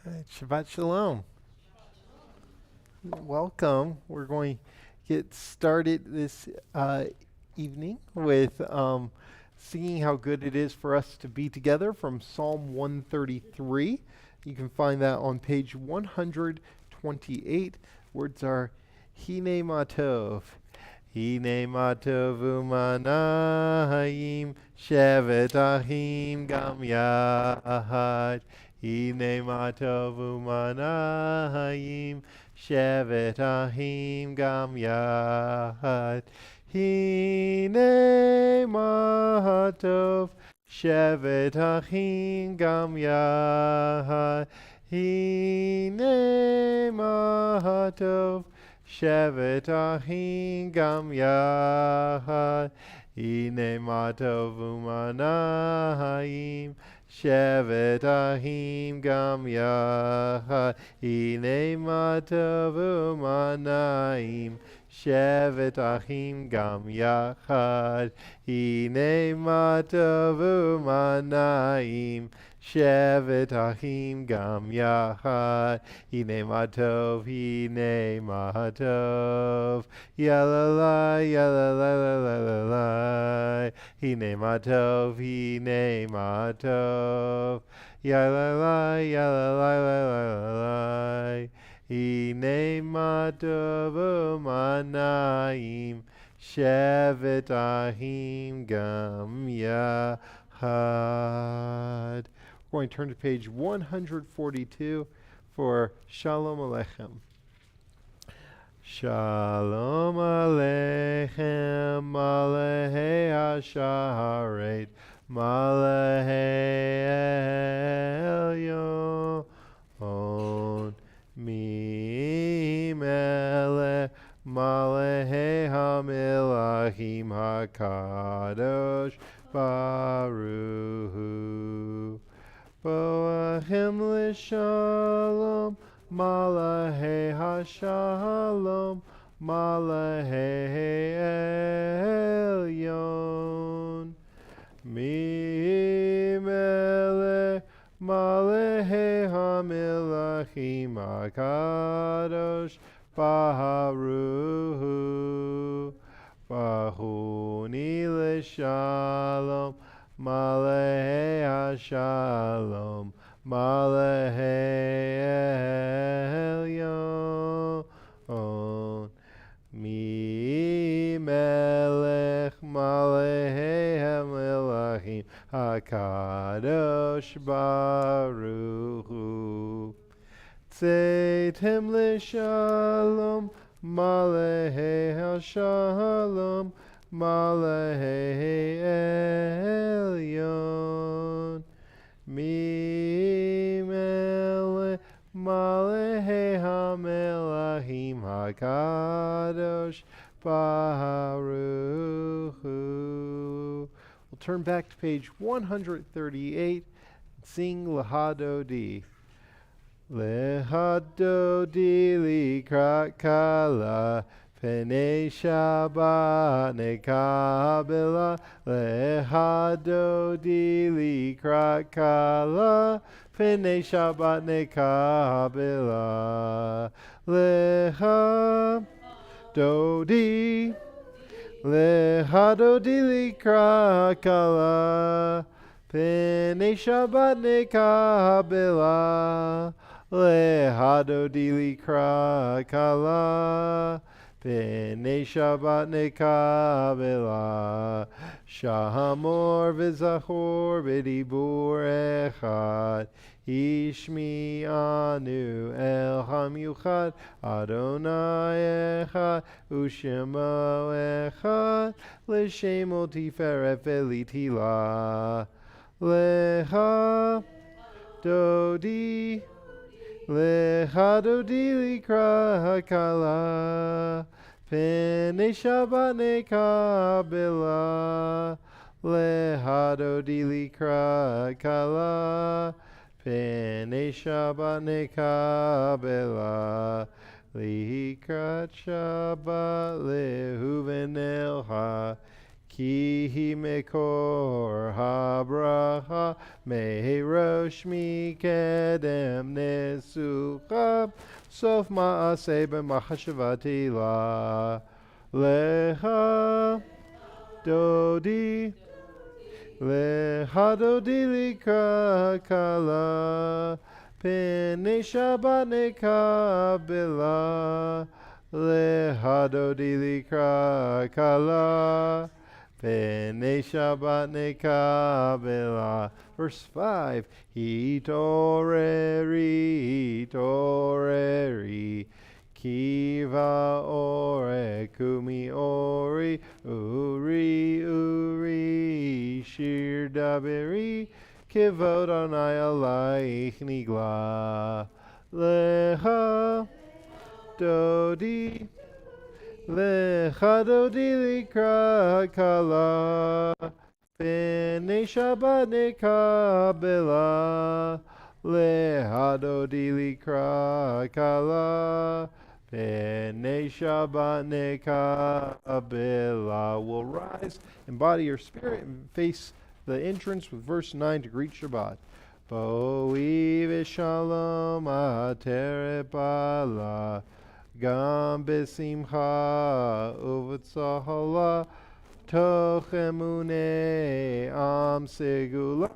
Right, Shabbat Shalom. Welcome. We're going to get started this evening with singing How Good It Is for Us to Be Together from Psalm 133. You can find that on page 128. Words are Hine Matov. Hine Matov Umanayim Shevet Achim Gam Yahad. Hine Matov Umanayim Shevet Ahim Gam Yahad. Hine Matov Shevet Ahim Gam Yahad. Hine Matov Shevet Ahim Gam Yahad. Hine Matov Umanayim Shevet Ahim Gam Yahad. Hine Matov Umanayim Shevet Achim Gam Yachad. Hine Matov Umanayim Shevet Achim Gam Yachad. Hine Matov, Hine Matov. Yalalai, yalalai, yalalai. Hine Matov, Hine Matov. Yalalai, yalalai, yalalai. Hine Matov Umanayim Shevet Ahim Gam Yahad. We're going to turn to page 142 for Shalom Aleichem. Shalom Aleichem Malahei Hasharet Malahei Elyon Mi melech malachei hamilachim hakadosh baruch hu. Boachim l'shalom malachei hashalom malachei elyon. Mi melech Malehei hamilachim hakadosh baruch Bahuni l'shalom Malehei hashalom Malehei elyon. Mi melech malehei hamilachim hakadosh baruch hu. Tzeitem l'shalom malehei hashalom malehei elyon. Mi melech Malehei hamelachim hakadosh baruch hu. We'll turn back to page 138 and sing Lehadodi. Lehadodi likrat kala Pnei Shabbat nekabela. Lehadodi likrat kala Pnei Shabbat nekabela. Lehadodi likrat kala Pnei Shabbat nekabela. Lehadodi likrat kala Pnei Shabbat nekabela. Shahamor v'zachor b'dibur echad. Ishmi anu el hamyuchad. Adonai echad u'shemo echad. L'shemo tiferet v'litila. Lehadodi likrat kala Pnei Shabbat nekabela. Lehadodi likrat kala Pnei Shabbat nekabela. Likrat Shabbat lehu v'nelcha Ki hi mekor habracha mehirosh mikedem nesucha sof ma'aseh b'machashavati la lecha dodi lecha dodi likra kala pene Shabbat nekabela lecha dodi likra kala pene Shabbat nekabela. Verse 5, Hitoreri, Hitoreri, Kiva ore, Kumi ori, Uri, Uri, Shir daberi, Kivod anai alaich nigla, Lecha dodi, Lecha dodi likra kala, B'nei Shabbat nekabela, lehadodi likra kala. B'nei Shabbat nekabela. We'll rise, embody your spirit, and face the entrance with verse 9 to greet Shabbat. Bo'ii v'shalom ateret bala, gam b'simcha u'v'tzahala. Toch emune am segula,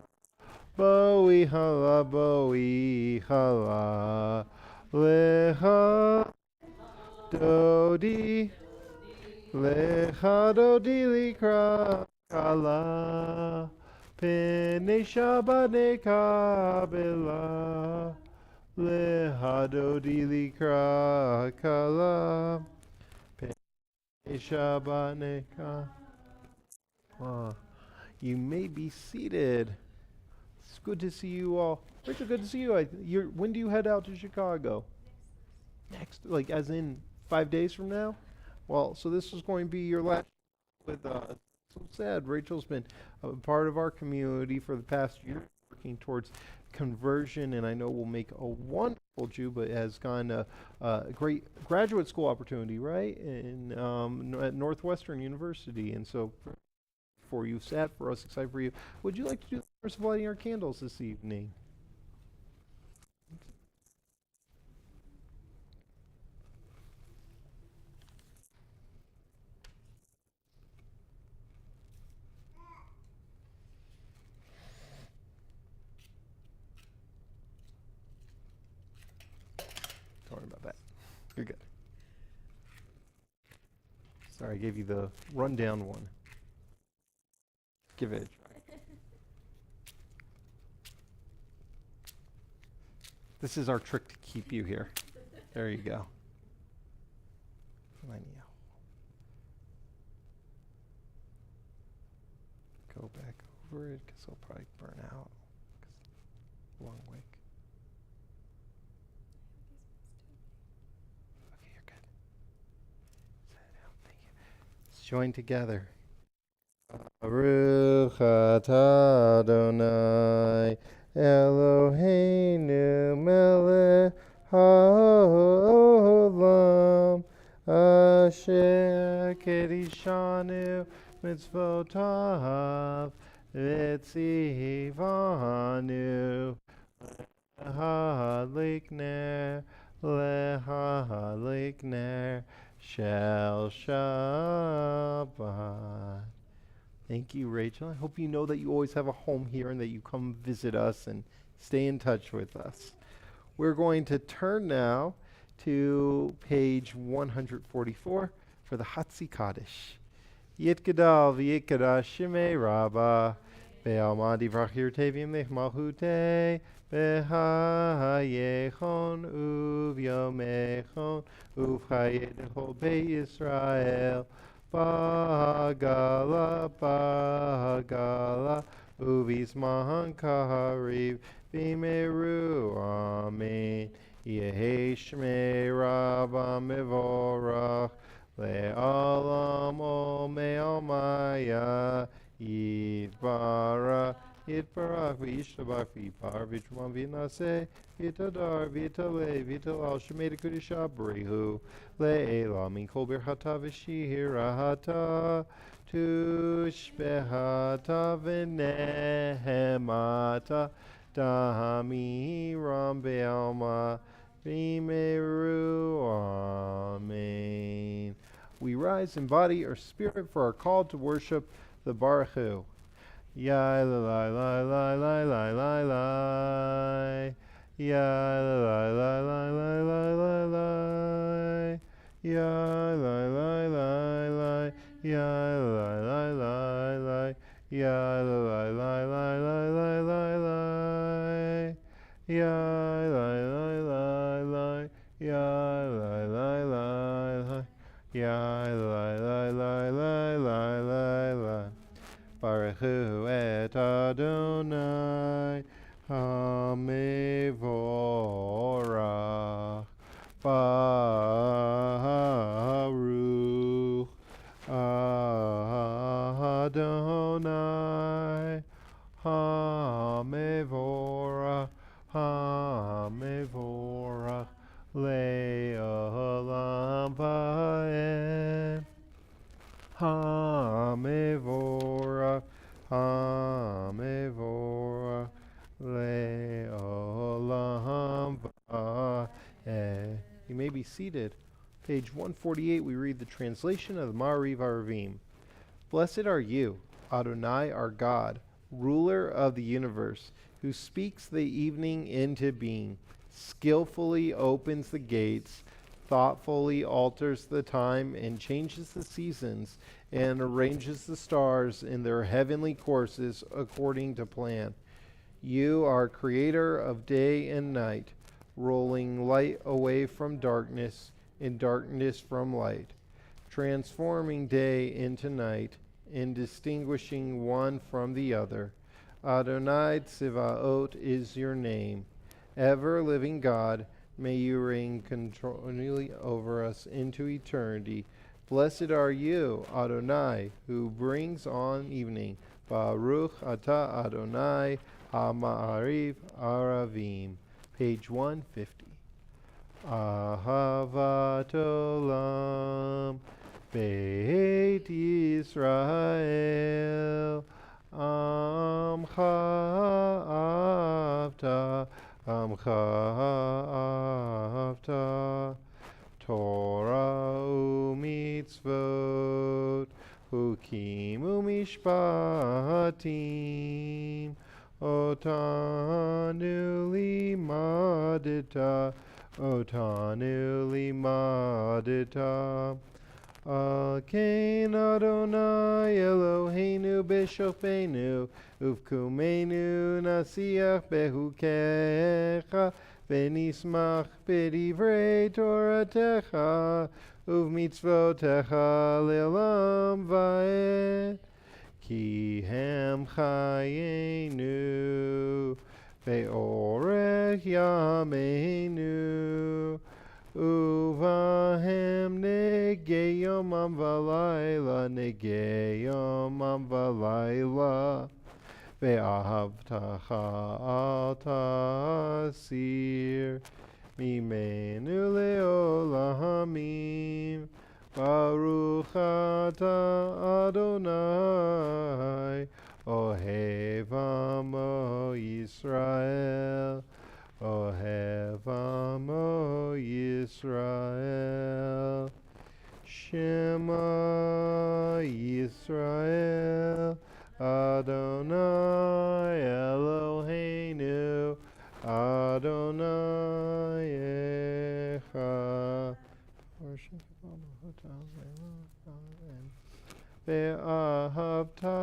boi hala, lecha dodi likra kala, pene Shabbat nekabela, lecha dodi likra kala, pene Shabbat nekabela. You may be seated. It's good to see you all. Rachel, good to see you. When do you head out to Chicago? Next, like as in 5 days from now? Well, so this is going to be your last with so sad. Rachel's been a part of our community for the past year, working towards conversion, and I know will make a wonderful Jew, but has gone a great graduate school opportunity, right? At Northwestern University. And so for you, sad for us, excited for you. Would you like to do the first of lighting our candles this evening? Don't worry about that. You're good. Sorry, I gave you the rundown one. Give it a try. This is our trick to keep you here. There you go. Go back over it because it'll probably burn out. Long wick. Okay, you're good. Set it down. Thank you. Let's join together. Baruch atah Adonai Eloheinu melech haolam asher kedishanu mitzvotav v'tzivanu lehadlik ner shel Shabbat. Thank you, Rachel. I hope you know that you always have a home here and that you come visit us and stay in touch with us. We're going to turn now to page 144 for the Hatzi Kaddish. Yitgadal v'yitkadash shemei Rabbah ve'alma divrach yirtevim lech malchutei v'hayechon uvyomechon uv'chayei dechol beit Yisrael Bagala, Bagala, Uvisman Kahariv, Vimeru, Amen. Yeheshme Rabba Mevorach, Le'alam Ome Almaya, Yitbarach, V'yishtabach, V'yipar, V'yitruman, V'yinaseh, V'yitadar, V'yitaleh, V'yitalal, Shemei Kudisha B'rihu, Le'ela, Min Kol Birchata V'shirahata, tushbehata v'nehemata dahamiram be'alma v'meru. Amen. We rise in body or spirit for our call to worship the Baruch Hu. Ya la la la la la la la. Ya la la la la la la la. Ya la la la la. Ya la la la la. Ya la la la la la la la. Ya la la la la. Ya la la la la. Ya la la la la la la la. Baruch Hu et Adonai HaMevorach. Baruch Adonai HaMevorach. HaMevorach Le'olam Va'ed. HaMevorach, HaMevorach, Le'olam Va'ed. You may be seated. Page 148, we read the translation of the Ma'ariv Aravim. Blessed are you, Adonai our God, ruler of the universe, who speaks the evening into being, skillfully opens the gates, thoughtfully alters the time and changes the seasons, and arranges the stars in their heavenly courses according to plan. You are creator of day and night, rolling light away from darkness and darkness from light, transforming day into night and distinguishing one from the other. Adonai Tzivaot is your name. Ever living God, may you reign continually over us into eternity. Blessed are you, Adonai, who brings on evening. Baruch atah Adonai HaMa'ariv Aravim. Page 150. Ahavat Olam Beit Yisrael Amcha Avta Amcha Avta Torah u'mitzvot Hukim u'mishpatim Otanu limadita Otanu limadita Alkein Adonai Eloheinu b'shofenu uvkumenu nasiach behukecha v'nismach b'divrei Toratecha uvmitzvotecha le'olam va'ed ki hem chayenu ve'orech yameinu Uvahem negei yomam v'layla, negei yomam v'layla. Ve'ahavtacha al tasir, mimenu le'olamim. Baruch atah Adonai, ohev amo Yisrael. Ohev amo Yisrael, Shema Yisrael, Adonai Eloheinu, Adonai Echad. Worship Ve'ahavta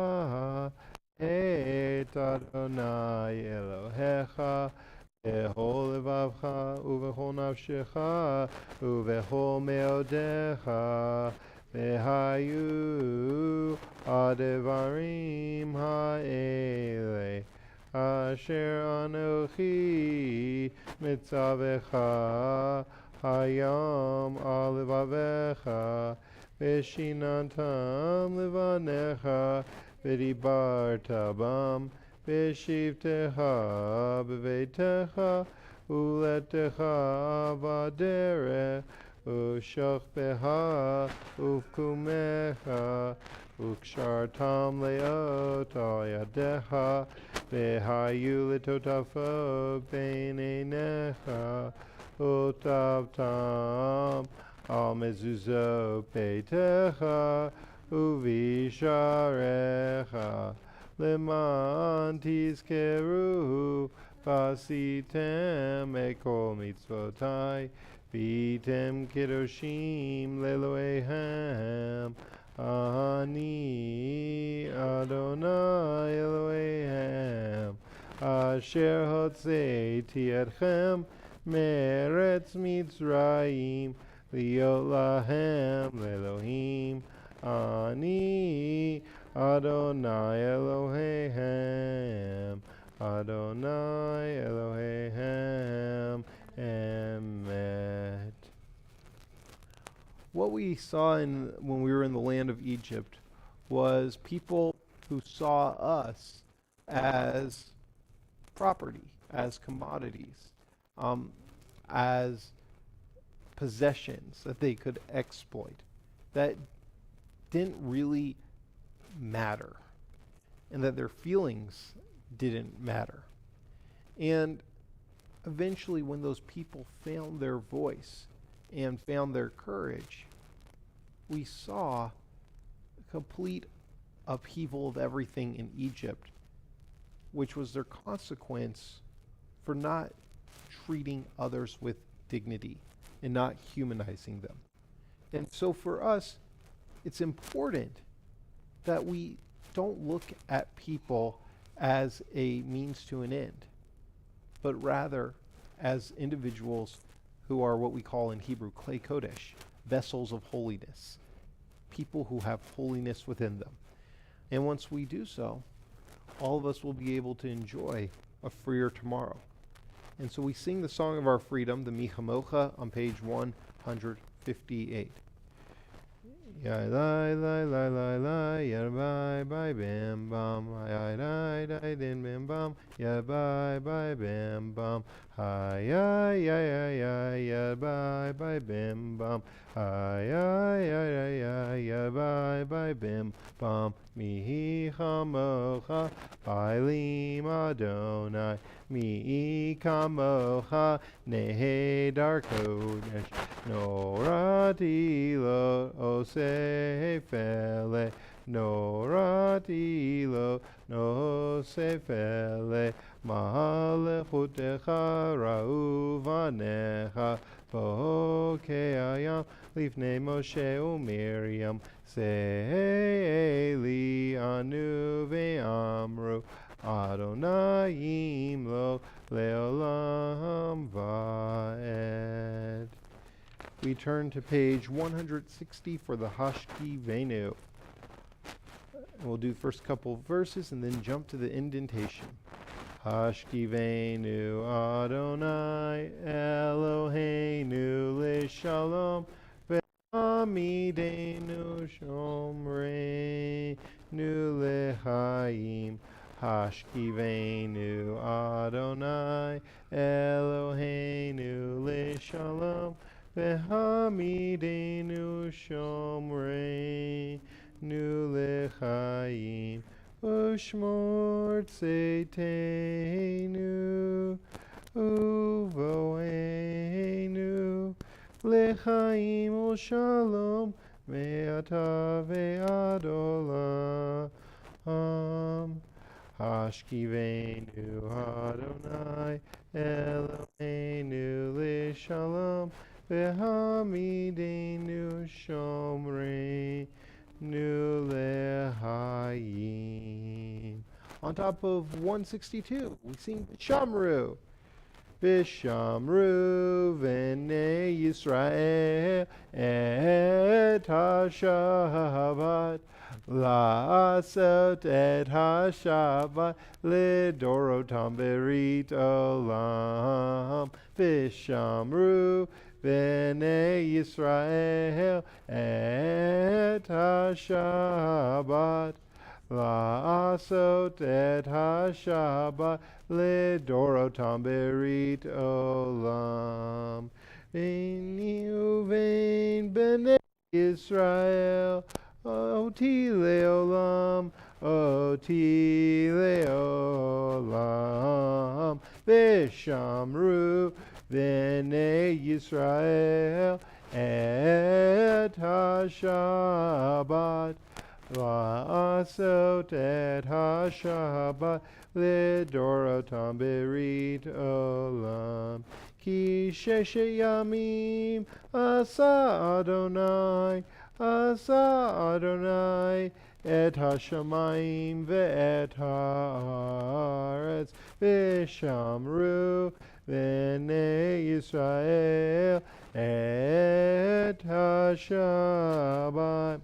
et Adonai Elohecha B'chol levavcha u'v'chol nafshecha u'v'chol meodecha v'hayu adevarim ha'ele asher anochi mitzavecha hayam al levavecha v'shinantam levanecha v'dibarta bam B'shivtecha b'veitecha uletecha b'derech u'shachbecha u'vkumecha Ukshartam leota yadecha, vehayu letotafo beinenecha, utavtam al mezuzo petecha, uvisharecha, leman tizkeru, pasitem ekol mitzvotai, vitem kiddushim leloehem, Ani Adonai Eloheim Asher Hotzeiti Etchem Meretz Mitzrayim Liot Lahem Lelohim Ani Adonai Eloheim Adonai Eloheim Emet. What we saw when we were in the land of Egypt was people who saw us as property, as commodities, as possessions that they could exploit. That didn't really matter, and that their feelings didn't matter. And eventually, when those people found their voice and found their courage, we saw a complete upheaval of everything in Egypt, which was their consequence for not treating others with dignity and not humanizing them. And so for us, it's important that we don't look at people as a means to an end, but rather as individuals who are what we call in Hebrew klei kodesh, vessels of holiness, people who have holiness within them. And once we do so, all of us will be able to enjoy a freer tomorrow. And so we sing the song of our freedom, the Michamocha, on page 158. Ya lai lai lai lai lai, ya bye bye bim bum, ya dai dai din bim bum, ya bye bye bim bum, hi ya ya ya ya, ya bye bye bim bum, hi ya ya ya ya, ya bye bye bim bum, mi chamocha, bailim Adonai, mi kamocha, nehedar kodesh, norati lo osefele, norati lo nosefele, mahalechutecha rauvanecha, bokeayam lifnei Moshe uMiriam, se'eli anu ve'amru, Adonai imlo leolam va'ed. We turn to page 160 for the Hashki Venu. We'll do the first couple verses and then jump to the indentation. Hashki Venu Adonai Eloheinu leShalom ve'amidenu shomreinu lechaim. Hashki Venu Adonai Eloheinu leShalom ve'hamidenu shomreinu lechaim. Ushmor tzeiteinu uvoenu lechaim u'shalom ve'ata ve'ad olam. Hashki Venu Adonai Eloheinu leShalom ve'hamidenu shomreinu lechaim. On top of 162, we sing Shamru. Vishamru v'nei Yisrael et ha-Shabbat, la'asot et ha-Shabbat lidorotam berit olam. Vishamru v'nei Yisrael et ha-Shabbat, la'asot et ha-Shabbat lidorotam berit olam. V'ni uvein b'nei Yisrael Oti leolam, oti leolam, Vishamru Bnei Yisrael et HaShabbat, La'asot et HaShabbat, Lidorotam Berit Olam. Ki sheshe yamim asa Adonai et hashamayim ve'et haaretz v'shamru b'nei Yisrael et hashabat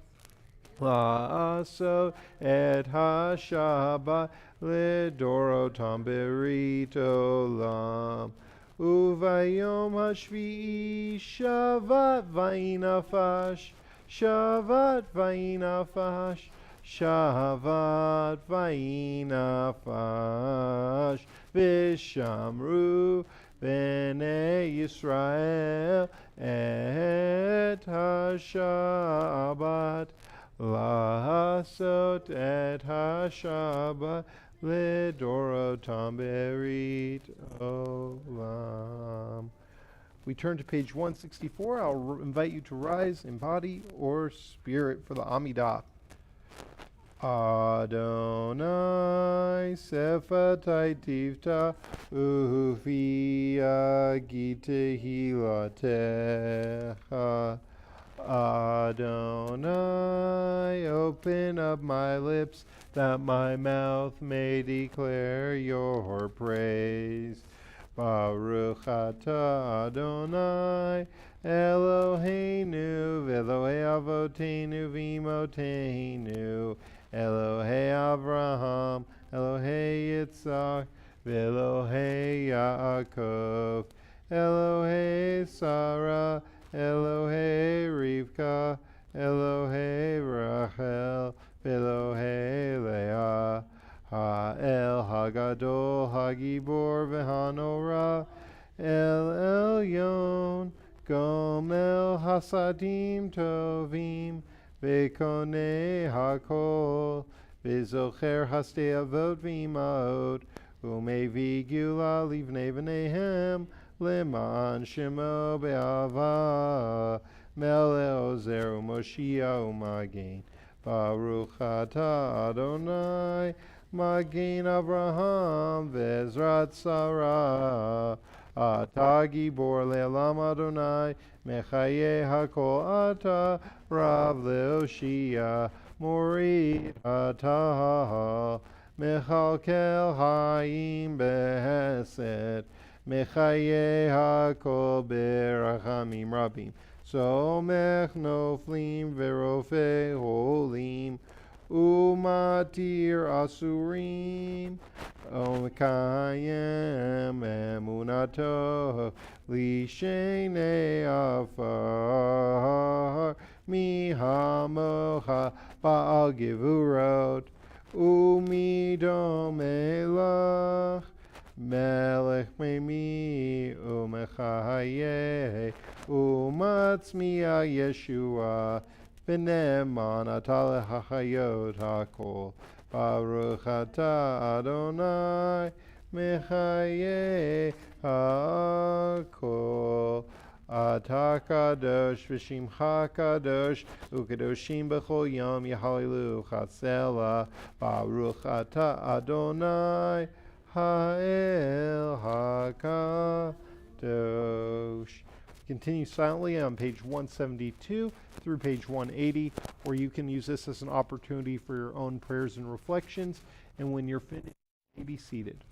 la'asot et hashabat lidorotam berit olam. Uvayom hashvi'i shavat vayinafash, shavat vayinafash, shavat vayinafash, Vishamru b'nei Yisrael et hashabat, la'asot et hashabat, Lidorotam berit olam. We turn to page 164. I'll invite you to rise in body or spirit for the Amidah. Adonai sefatai tivta ufi agitehilatecha. Adonai, open up my lips, that my mouth may declare your praise. Baruch atah Adonai, Eloheinu, v'Elohei avoteinu v'imotenu, Elohei Avraham, Elohei Yitzhak, v'Elohei Yaakov, Elohei Sarah, Elohei Rivka, Elohei Rachel, Elohei Leah, Ha'el Hagadol, Hagibor v'Hanora, El Elyon, Gomel Hasadim Tovim, V'Konei Hakol, V'Zocher Hastei Avot v'Imaot, U'Mevi Gula Livnei V'Nehem, Leman Shemo Be'ava, Melech Ozer u'Moshia u'Magen, Baruch atah Adonai, Magen Avraham ve'Ezrat Sarah, Atah Gibor le'olam Adonai, Mechaye hakol atah, Rav le'oshia, Morid atah, Mechalkel hayim behesed, Mechaye hakol berachamim rabim, Somech noflim verofe holim, Umatir asurim, Omekayem emunato, Lishene afar, Mihamocha ba'al gevurot, Umidomelach, Melech memi umechaye, umatzmiya Yeshua, v'ne'eman atah lehachayot hakol, Baruch atah Adonai, mechaye hakol. Atah kadosh v'shimcha kadosh, u'kadoshim b'chol yom yahalilu chatzela, Baruch atah Adonai, Ha'el HaKadosh. Continue silently on page 172 through page 180, or you can use this as an opportunity for your own prayers and reflections. And when you're finished, you may be seated.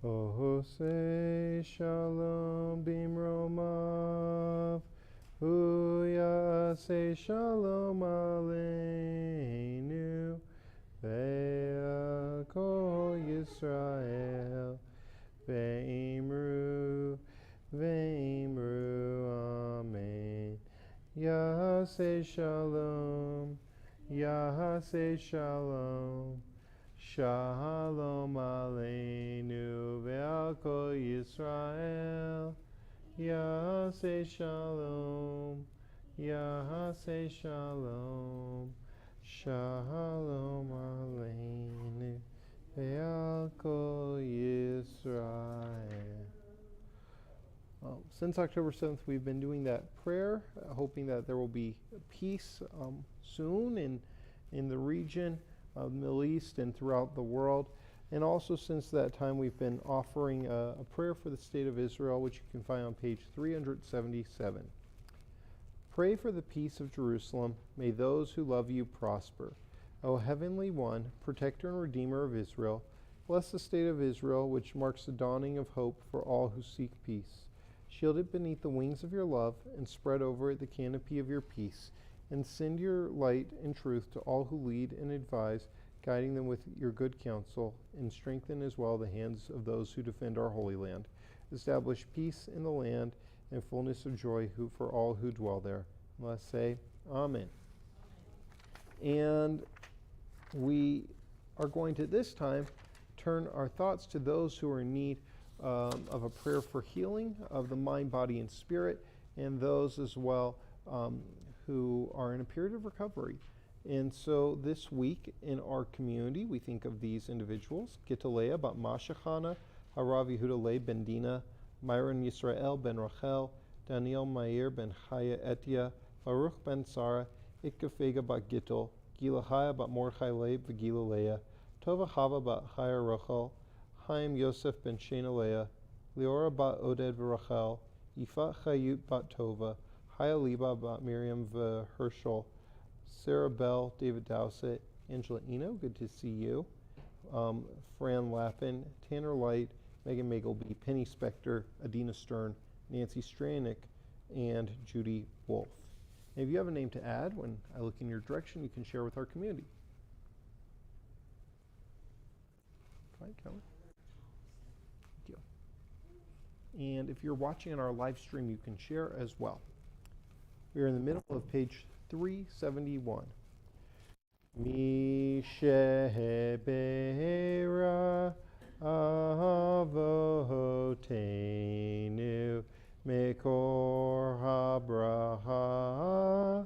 Ohosei shalom bimromav. Hu yaseh shalom aleinu. Ve'akol Yisrael. Ve'imru. Ve'imru. Amen. Yaseh shalom. Yaseh shalom. Shalom aleinu ve'al kol Yisrael. Yaseh shalom. Yaseh shalom. Shalom aleinu ve'al kol Yisrael. Since October 7th, we've been doing that prayer, hoping that there will be peace soon in the region of the Middle East and throughout the world. And also since that time, we've been offering a prayer for the state of Israel, which you can find on page 377. Pray for the peace of Jerusalem. May those who love you prosper. O Heavenly One, protector and redeemer of Israel, bless the state of Israel, which marks the dawning of hope for all who seek peace. Shield it beneath the wings of your love, and spread over it the canopy of your peace, and send your light and truth to all who lead and advise, guiding them with your good counsel, and strengthen as well the hands of those who defend our holy land. Establish peace in the land and fullness of joy for all who dwell there. Let's say, Amen. And we are going to this time turn our thoughts to those who are in need of a prayer for healing of the mind, body, and spirit, and those as well who are in a period of recovery. And so this week in our community, we think of these individuals: Gitalea bat Mashachana, Harav Yehuda Le ben Dina, Myron Yisrael ben Rachel, Daniel Meir ben Chaya Etia, Baruch ben Sarah, Ikafega bat Gittel, Gilahaya bat Mordechai Le v'Gilalea, Tova Chava bat Chaya Rachel, Chaim Yosef ben Shenalea, Leora bat Oded v'Rachel, Yifat Chayut bat Tova, Chaya Liba bat Miriam v'Herschel, Sarah Bell, David Dowsett, Angela Eno, good to see you, Fran Lappin, Tanner Light, Megan Magleby, Penny Spector, Adina Stern, Nancy Stranik, and Judy Wolf. And if you have a name to add, when I look in your direction, you can share with our community. Fine, Kelly. Thank you. And if you're watching on our live stream, you can share as well. We are in the middle of page 371. Mishebera Avoteinu Mekor Habraha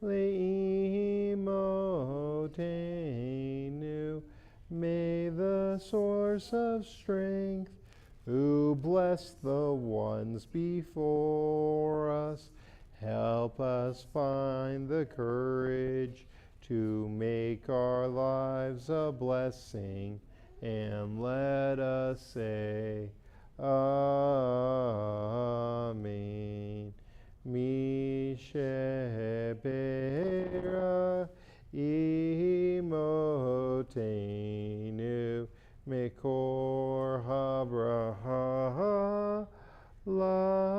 Leimotenu. May the source of strength, who bless the ones before us, help us find the courage to make our lives a blessing, and let us say, Amen. Mishebera imotenu mekor habraha lavotenu.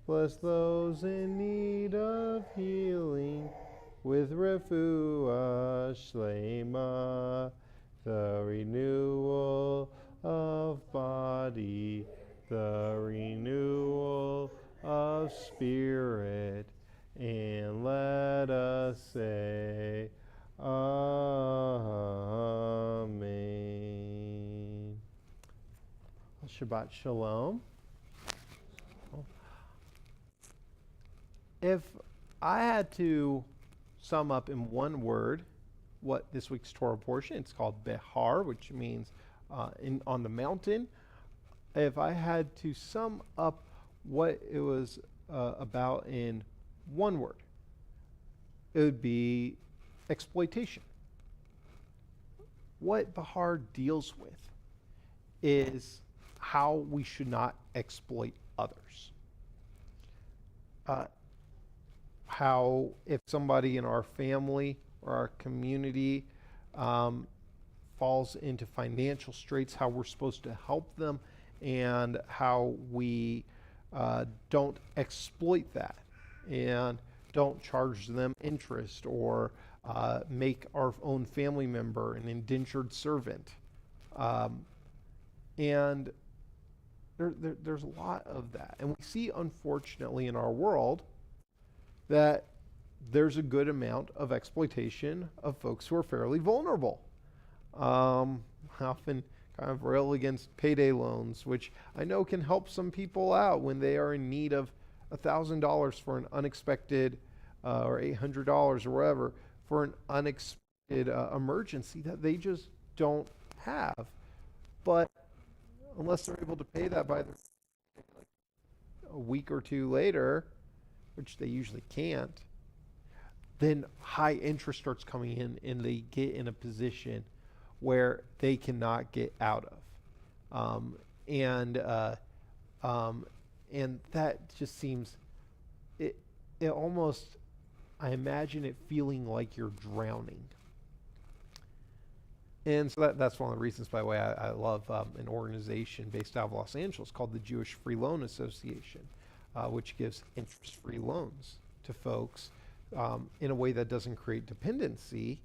Bless those in need of healing with refuah shlema, the renewal of body, the renewal of spirit, and let us say, Amen. Shabbat Shalom. If I had to sum up in one word what this week's Torah portion, it's called Behar, which means on the mountain. If I had to sum up what it was about in one word, it would be exploitation. What Behar deals with is how we should not exploit others. How if somebody in our family or our community falls into financial straits, how we're supposed to help them, and how we don't exploit that and don't charge them interest or make our own family member an indentured servant. And there's a lot of that. And we see, unfortunately, in our world that there's a good amount of exploitation of folks who are fairly vulnerable. Often kind of rail against payday loans, which I know can help some people out when they are in need of $1,000 for an unexpected, or $800 or whatever, for an unexpected emergency that they just don't have. But unless they're able to pay that by a week or two later, which they usually can't, then high interest starts coming in and they get in a position where they cannot get out of. And that just seems, it almost, I imagine it feeling like you're drowning. And so that's one of the reasons, by the way, I love an organization based out of Los Angeles called the Jewish Free Loan Association, which gives interest-free loans to folks in a way that doesn't create dependency,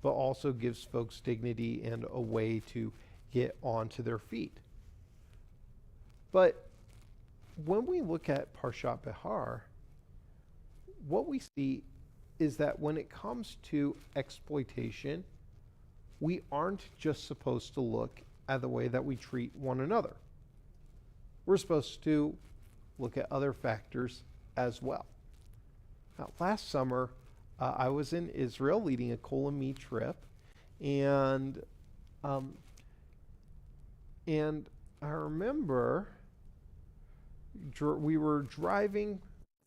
but also gives folks dignity and a way to get onto their feet. But when we look at Parshat Behar, what we see is that when it comes to exploitation, we aren't just supposed to look at the way that we treat one another. We're supposed to look at other factors as well. Now, last summer, I was in Israel leading a Kolami trip, and I remember we were driving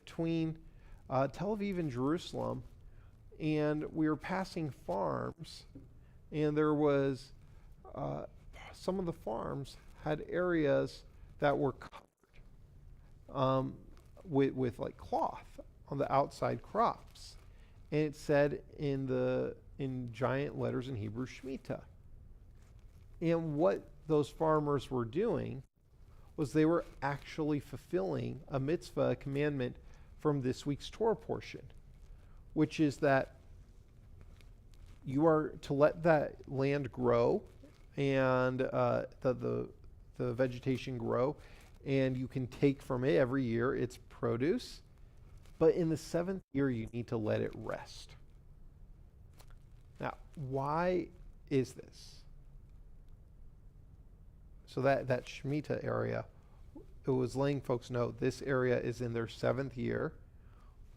between Tel Aviv and Jerusalem, and we were passing farms, and there was some of the farms had areas that were covered with like cloth on the outside crops, and it said in giant letters in Hebrew, Shemitah. And what those farmers were doing was they were actually fulfilling a mitzvah, a commandment from this week's Torah portion, which is that you are to let that land grow and the vegetation grow, and you can take from it every year its produce, but in the seventh year you need to let it rest. Now, why is this? So that Shemitah area, it was letting folks know this area is in their seventh year.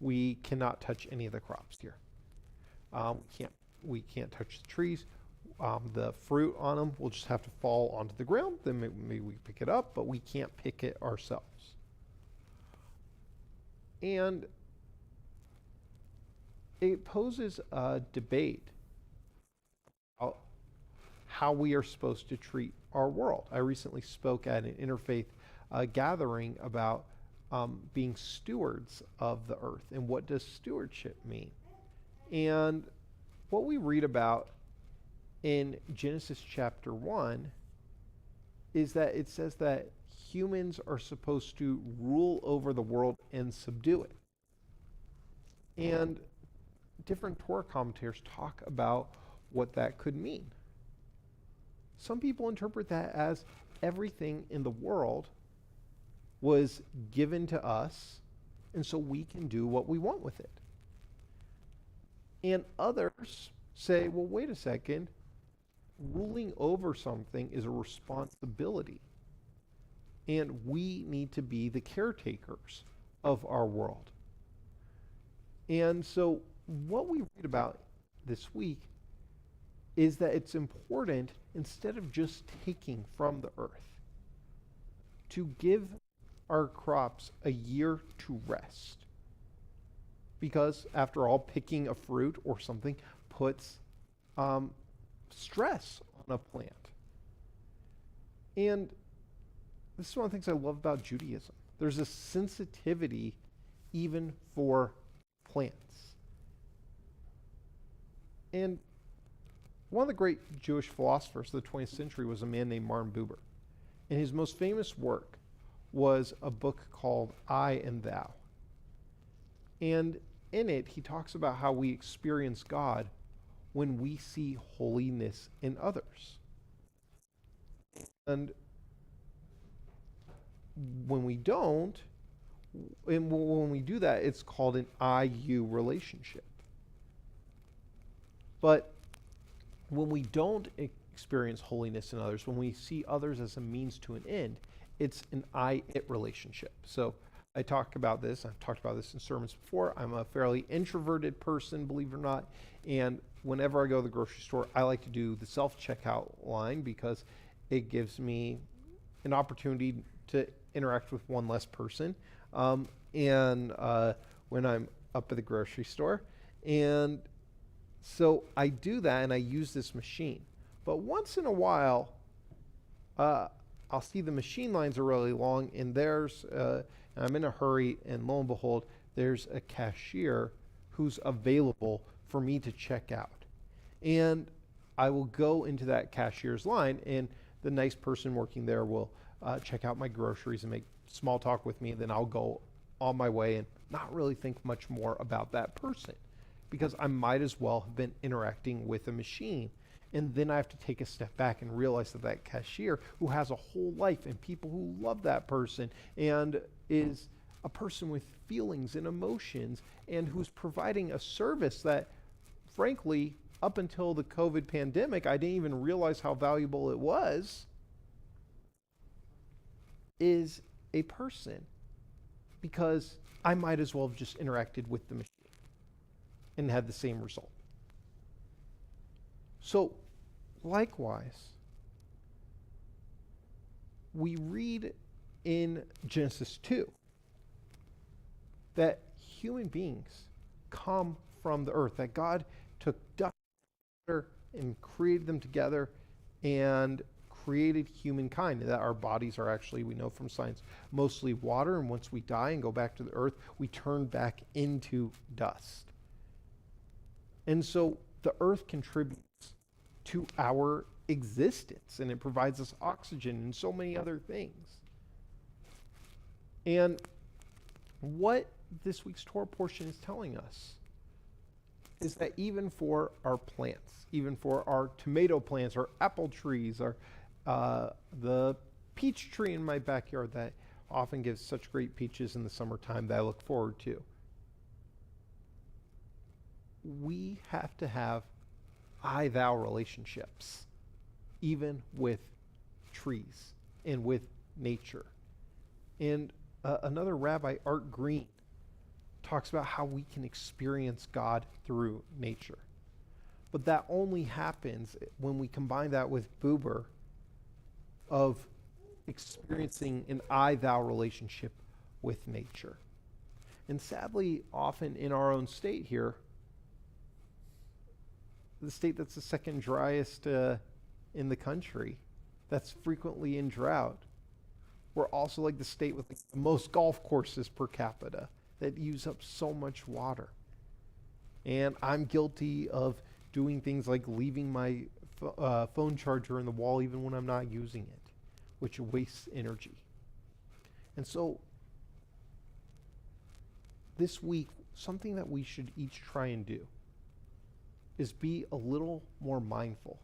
We cannot touch any of the crops here. We can't touch the trees. The fruit on them will just have to fall onto the ground. Then maybe we pick it up, but we can't pick it ourselves. And it poses a debate about how we are supposed to treat our world. I recently spoke at an interfaith gathering about being stewards of the earth and what does stewardship mean. And what we read about in Genesis chapter 1 is that it says that humans are supposed to rule over the world and subdue it. And different Torah commentators talk about what that could mean. Some people interpret that as everything in the world was given to us, and so we can do what we want with it. And others say, well, wait a second, ruling over something is a responsibility, and we need to be the caretakers of our world. And so what we read about this week is that it's important, instead of just taking from the earth, to give our crops a year to rest. Because after all, picking a fruit or something puts stress on a plant. And this is one of the things I love about Judaism. There's a sensitivity even for plants. And one of the great Jewish philosophers of the 20th century was a man named Martin Buber. And his most famous work was a book called I and Thou. And in it, he talks about how we experience God when we see holiness in others. And when we don't, and when we do that, it's called an I-you relationship. But when we don't experience holiness in others, when we see others as a means to an end, it's an I-it relationship. So I talk about this. I've talked about this in sermons before. I'm a fairly introverted person, believe it or not. And whenever I go to the grocery store, I like to do the self-checkout line because it gives me an opportunity to interact with one less person. When I'm up at the grocery store. And so I do that and I use this machine. But once in a while, I'll see the machine lines are really long and I'm in a hurry, and lo and behold, there's a cashier who's available for me to check out. And I will go into that cashier's line, and the nice person working there will check out my groceries and make small talk with me, and then I'll go on my way and not really think much more about that person because I might as well have been interacting with a machine. And then I have to take a step back and realize that that cashier who has a whole life and people who love that person and is a person with feelings and emotions and who's providing a service that, frankly, up until the COVID pandemic, I didn't even realize how valuable it was, is a person, because I might as well have just interacted with the machine and had the same result. So, likewise, we read in Genesis 2 that human beings come from the earth, that God took dust and created them together and created humankind, that our bodies are actually, we know from science, mostly water, and once we die and go back to the earth, we turn back into dust. And so the earth contributes to our existence, and it provides us oxygen and so many other things. And what this week's Torah portion is telling us is that even for our plants, even for our tomato plants, our apple trees, the peach tree in my backyard that often gives such great peaches in the summertime that I look forward to, we have to have I-thou relationships, even with trees and with nature. And another rabbi, Art Green, talks about how we can experience God through nature. But that only happens when we combine that with Buber of experiencing an I-thou relationship with nature. And sadly, often in our own state here, the state that's the second driest in the country, that's frequently in drought, we're also like the state with the most golf courses per capita that use up so much water. And I'm guilty of doing things like leaving my phone charger in the wall even when I'm not using it, which wastes energy. And so this week, something that we should each try and do is be a little more mindful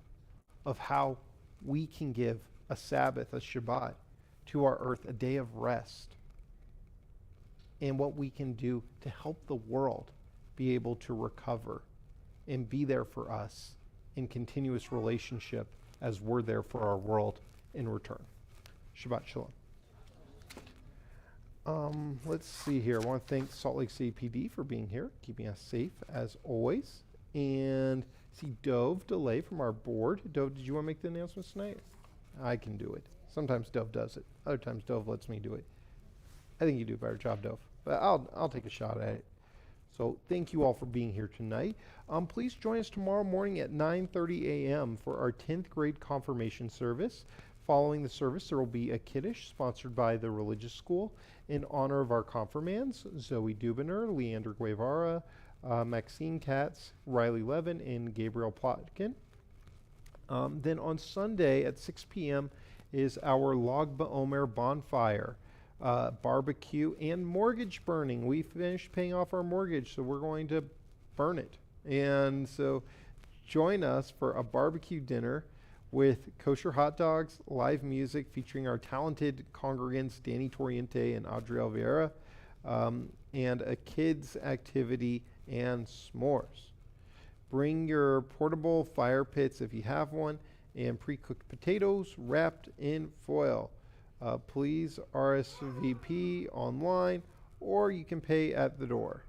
of how we can give a Sabbath, a Shabbat, to our earth, a day of rest, and what we can do to help the world be able to recover and be there for us in continuous relationship as we're there for our world in return. Shabbat Shalom. Let's see here. I want to thank Salt Lake City PD for being here, keeping us safe as always. And see Dove Delay from our board. Dove, did you want to make the announcements tonight? I can do it. Sometimes Dove does it. Other times Dove lets me do it. I think you do a better job, Dove. But I'll take a shot at it. So thank you all for being here tonight. Please join us tomorrow morning at 9:30 a.m. for our 10th grade confirmation service. Following the service, there will be a kiddush sponsored by the religious school in honor of our confirmands, Zoe Dubiner, Leander Guevara, Maxine Katz, Riley Levin, and Gabriel Plotkin. Then on Sunday at 6 p.m. is our Lag BaOmer bonfire, barbecue, and mortgage burning. We finished paying off our mortgage, so we're going to burn it. And so join us for a barbecue dinner with kosher hot dogs, live music featuring our talented congregants Danny Toriente and Adriel Vieira, and a kids activity and s'mores. Bring your portable fire pits if you have one, and pre-cooked potatoes wrapped in foil. Please RSVP online, or you can pay at the door.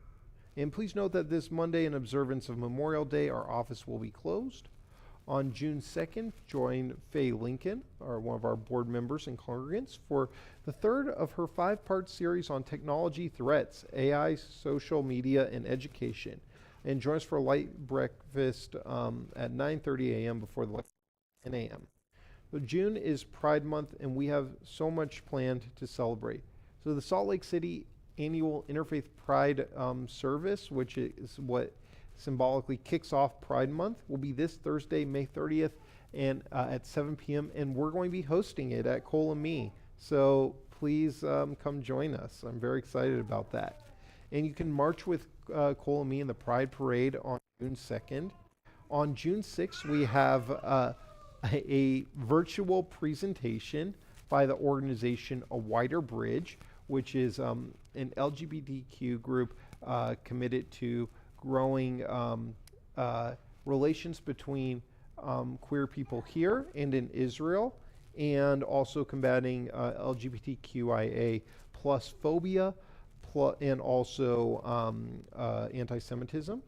And please note that this Monday, in observance of Memorial Day, our office will be closed. On June 2nd, join Faye Lincoln, one of our board members and congregants, for the third of her 5-part series on technology threats, AI, social media, and education. And join us for a light breakfast at 9:30 a.m. before the 10 a.m. So June is Pride Month, and we have so much planned to celebrate. So the Salt Lake City annual Interfaith Pride service, which is what symbolically kicks off Pride Month, will be this Thursday, May 30th, and at 7 p.m. And we're going to be hosting it at Cole and Me. So please come join us. I'm very excited about that. And you can march with Cole and Me in the Pride Parade on June 2nd. On June 6th, we have a virtual presentation by the organization A Wider Bridge, which is an LGBTQ group committed to growing relations between queer people here and in Israel, and also combating LGBTQIA plus phobia, and also anti-Semitism.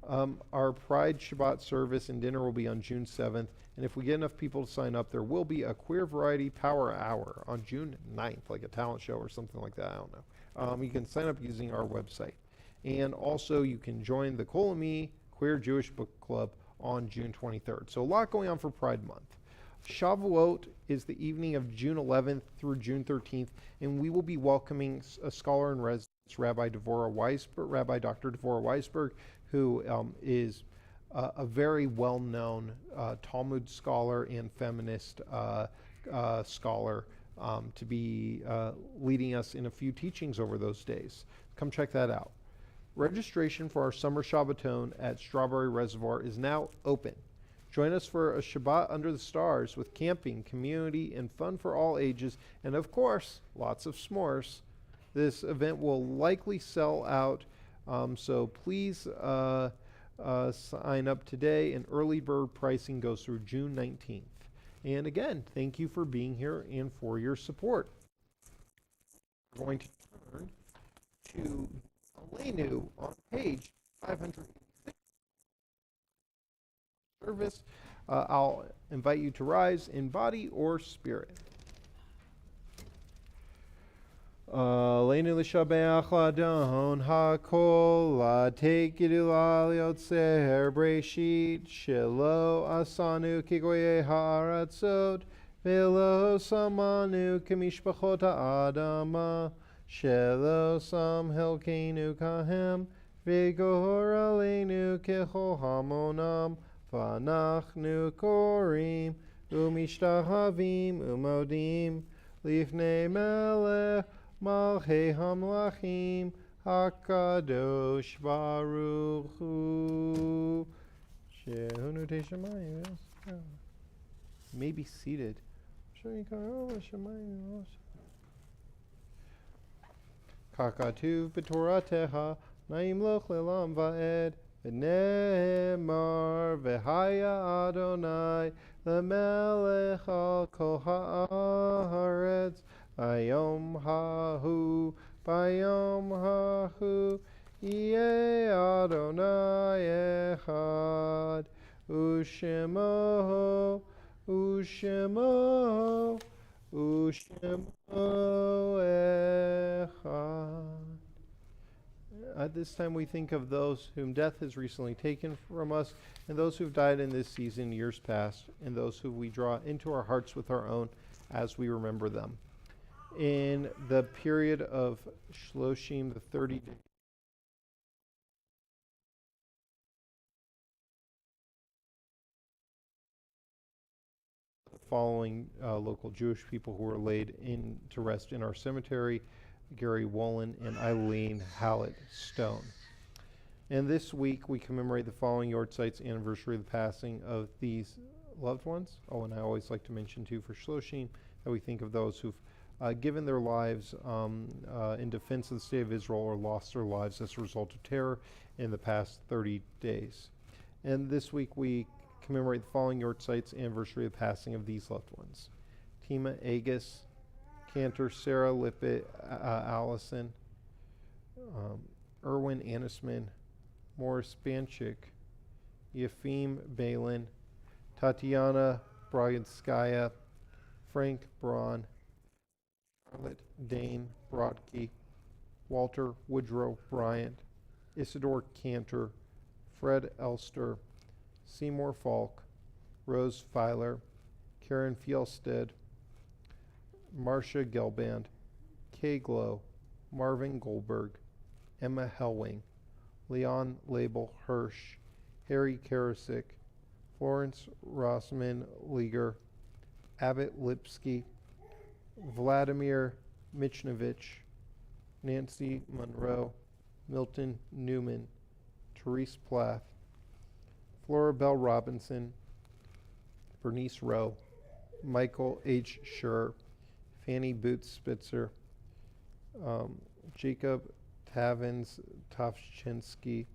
Our Pride Shabbat service and dinner will be on June 7th, and if we get enough people to sign up, there will be a Queer Variety Power Hour on June 9th, like a talent show or something like that, I don't know. You can sign up using our website. And also you can join the Cole and Me Queer Jewish Book Club on June 23rd. So a lot going on for Pride Month. Shavuot is the evening of June 11th through June 13th, and we will be welcoming a scholar in residence, Rabbi Dr. Devorah Weisberg, who is a very well-known Talmud scholar and feminist scholar, to be leading us in a few teachings over those days. Come check that out. Registration for our summer Shabbaton at Strawberry Reservoir is now open. Join us for a Shabbat under the stars with camping, community, and fun for all ages, and of course, lots of s'mores. This event will likely sell out, so please sign up today, and early bird pricing goes through June 19th. And again, thank you for being here and for your support. We're going to turn to Aleinu on page 506. Service. I'll invite you to rise in body or spirit. Aleinu l'shabeach ladon hakol latekidu l'yotzer breshit shelo asanu kigoye ha'aratzot velo samanu kemishpachot ha'adama shelo sam helkeinu kahem v'gor aleinu kechol hamonam v'anachnu korim u'mishtahavim u'modim lifnei melech Malchei Hamlachim Hakadosh Baruch Hu. Shehunu Teshamayim. May be seated. Kakatu B'Torateha Naim Loch Lelam Va'ed V'Nemar V'Haya Adonai L'Melech Al Kol Ha'aretz Bayom hahu, Yeh Adonai echad, Ushemo echad. At this time we think of those whom death has recently taken from us, and those who've died in this season, years past, and those who we draw into our hearts with our own as we remember them. In the period of Shloshim, the 30 days following local Jewish people who were laid in to rest in our cemetery: Gary Wolin and Eileen Hallett Stone. And this week we commemorate the following Yortzite's anniversary of the passing of these loved ones. Oh, and I always like to mention too for Shloshim that we think of those who've given their lives in defense of the state of Israel or lost their lives as a result of terror in the past 30 days. And this week we commemorate the following Yortzite's anniversary of the passing of these loved ones: Tima Agus, Cantor Sarah Lippett Allison, Erwin Anisman, Morris Banchik, Yefim Balin, Tatiana Braganskaya, Frank Braun, Charlotte Dane Brodke, Walter Woodrow Bryant, Isidore Cantor, Fred Elster, Seymour Falk, Rose Filer, Karen Fjellstead, Marcia Gelband, Kay Glow, Marvin Goldberg, Emma Hellwing, Leon Label Hirsch, Harry Karasik, Florence Rossman Leager, Abbott Lipsky, Vladimir Michnovich, Nancy Monroe, Milton Newman, Therese Plath, Flora Bell Robinson, Bernice Rowe, Michael H. Schur, Fanny Boots Spitzer, Jacob Tavins Tofchinsky,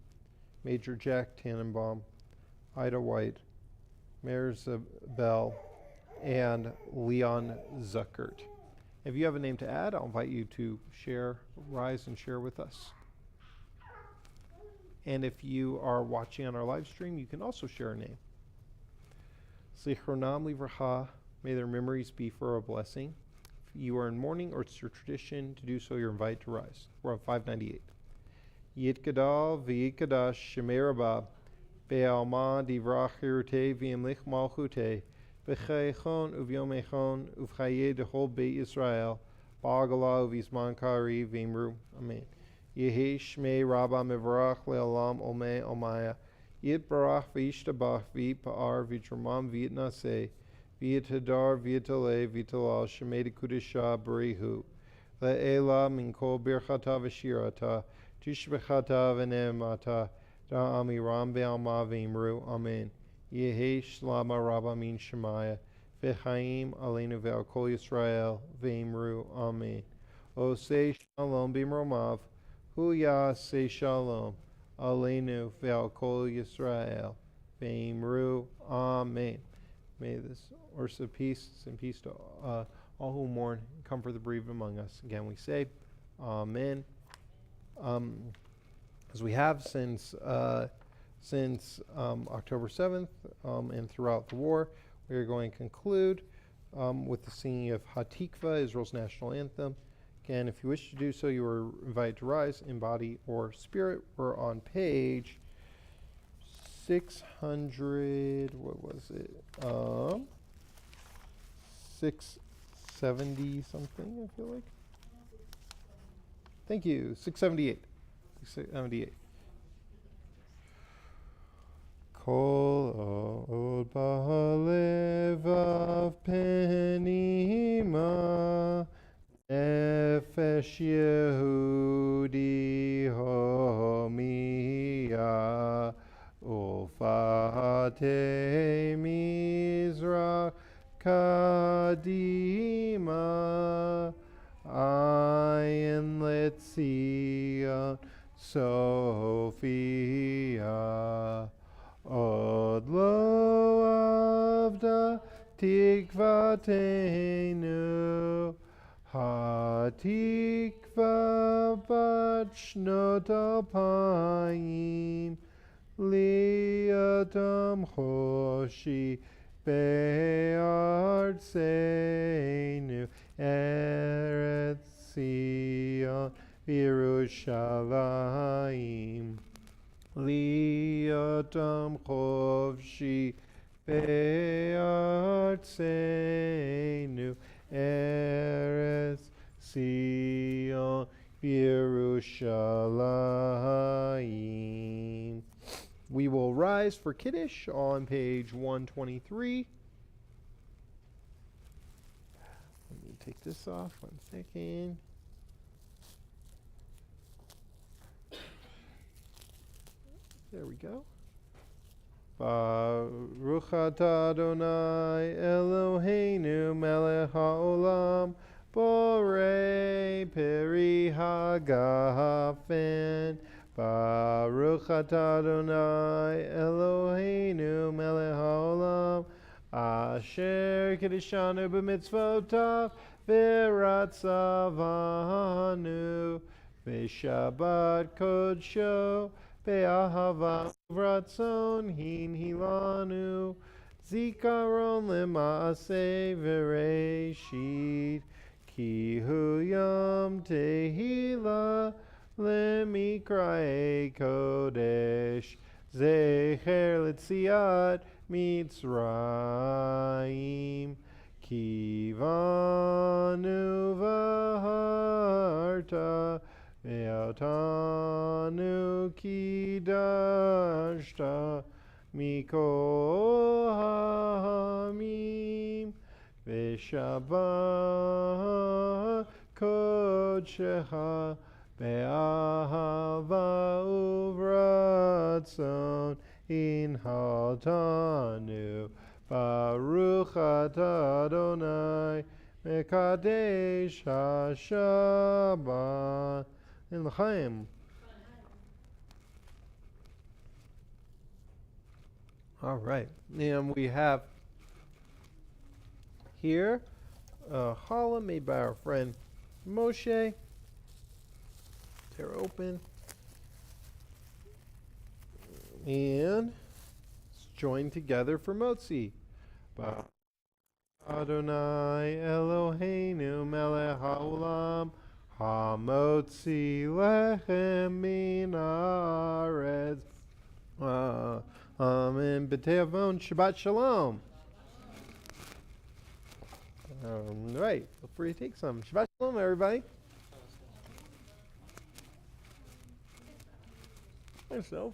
Major Jack Tannenbaum, Ida White, Mirza Bell, and Leon Zuckert. If you have a name to add, I'll invite you to rise and share with us. And if you are watching on our live stream, you can also share a name. Zichronam livracha, may their memories be for a blessing. If you are in mourning or it's your tradition to do so, you're invited to rise. We're on 598. Yitgadal v'yitgadash shemei rabah, be'alma divrach hirute v'imlich malchute, v'chayechon uv'yomechon uv'chaye dechol beit Yisrael, ba'agala uv'yizman kari v'imru. Amen. Yehi shmei rabah mevarach le'olam omei omaya, yitbarach v'yishtabach v'yitpa'ar v'yitramam v'yitnaseh, v'yithadar v'yitale v'yitalal shemei dekudisha b'rihu, le'ela min kol birchata v'shirata, tishbechata v'ne'emata, da'amiram be'alma v'imru. Amen. Yehi shlama rabba min shemaya, v'chaim aleinu ve'al kol Yisrael v'imru. Amen. Osei shalom b'imromav, hu ya'aseh shalom aleinu ve'al kol Yisrael v'imru. Amen. May this order of peace and peace to all who mourn, comfort the bereaved among us. Again, we say, Amen. As we have since October 7th and throughout the war, we are going to conclude with the singing of Hatikva, Israel's national anthem. Again, if you wish to do so, you are invited to rise in body or spirit. We're on page 600, what was it? 670 something, I feel like. Thank you, 678. 678. Kol od ba'alevav penima, nefesh Yehudi homiya, Ufate Mizrach Kadima, Ayin Letzion Sophia, Od lo avda tikvatenu, hatikva bat shnot alpayim, liatam choshi be'artseinu, Eretz Sion v'Yerushalayim, liatam choshi be'artseinu, Eretz Sion v'Yerushalayim. We will rise for Kiddush on page 123. take this off 1 second. There we go. Baruch atah Adonai Eloheinu melech haolam borei peri hagafen. Baruch atah Adonai Eloheinu melech haolam asher kedishanu b'mitzvotav v'ratzavanu v'shabbat kodsho be'ahava v'ratzon hinhilanu zikaron lema'aseh v'reishit ki hu yom tehila lemikrae kodesh zecher letziat mitzrayim kivanu v'harta ve'atanu kidashta mikol ha'amim ve'shabbat kodshecha be'ahava uvratzon inhaltanu Baruch atah Adonai mekadesh haShabbat in l'chaim. All right, and we have here a challah made by our friend Moshe. Tear open and it's joined together for motzi. Adonai Eloheinu melech haolam hamotzi lechem min haaretz. Amen. B'tei avon Shabbat Shalom. All right, feel free to take some. Shabbat Shalom, everybody. Myself.